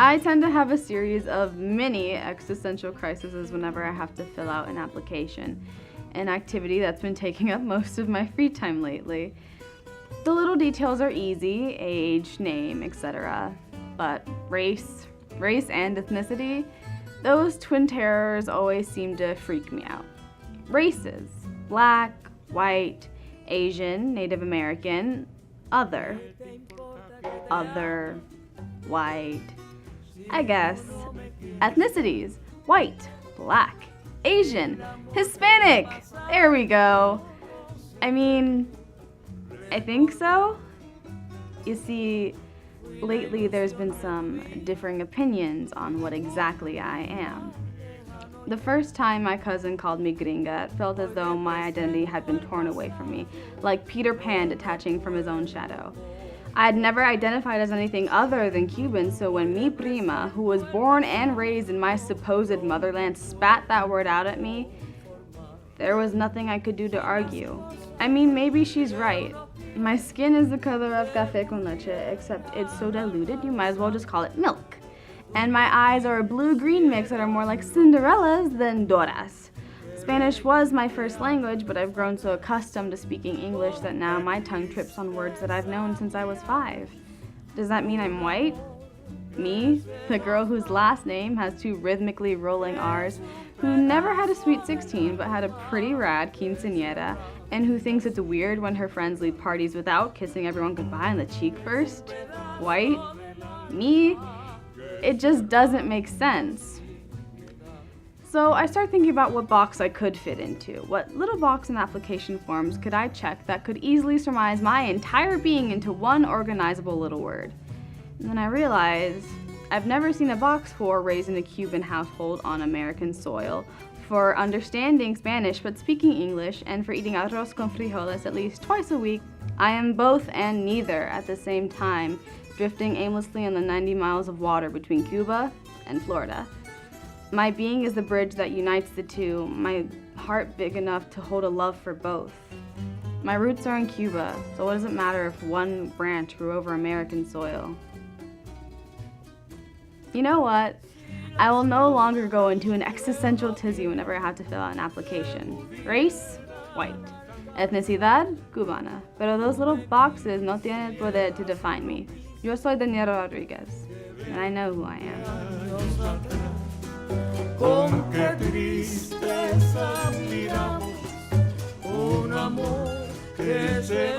I tend to have a series of mini existential crises whenever I have to fill out an application, an activity that's been taking up most of my free time lately. The little details are easy, age, name, etc. But race and ethnicity, those twin terrors always seem to freak me out. Races: black, white, Asian, Native American, other, white, I guess. Ethnicities: white, black, Asian, Hispanic. There we go. I mean, I think so. You see, lately there's been some differing opinions on what exactly I am. The first time my cousin called me gringa, it felt as though my identity had been torn away from me, like Peter Pan detaching from his own shadow. I had never identified as anything other than Cuban, so when mi prima, who was born and raised in my supposed motherland, spat that word out at me, there was nothing I could do to argue. I mean, maybe she's right. My skin is the color of café con leche, except it's so diluted you might as well just call it milk. And my eyes are a blue-green mix that are more like Cinderella's than Dora's. Spanish was my first language, but I've grown so accustomed to speaking English that now my tongue trips on words that I've known since I was 5. Does that mean I'm white? Me, the girl whose last name has 2 rhythmically rolling R's, who never had a sweet 16 but had a pretty rad quinceañera, and who thinks it's weird when her friends leave parties without kissing everyone goodbye on the cheek first? White? Me? It just doesn't make sense. So I start thinking about what box I could fit into. What little box in application forms could I check that could easily surmise my entire being into one organizable little word? And then I realize I've never seen a box for raised in a Cuban household on American soil, for understanding Spanish but speaking English, and for eating arroz con frijoles at least twice a week. I am both and neither at the same time, drifting aimlessly on the 90 miles of water between Cuba and Florida. My being is the bridge that unites the two, my heart big enough to hold a love for both. My roots are in Cuba, so what does it matter if one branch grew over American soil? You know what? I will no longer go into an existential tizzy whenever I have to fill out an application. Race? White. Etnicidad? Cubana. Pero those little boxes no tienen el poder to define me. Yo soy Daniella Rodriguez, and I know who I am. Con qué tristeza miramos un amor que se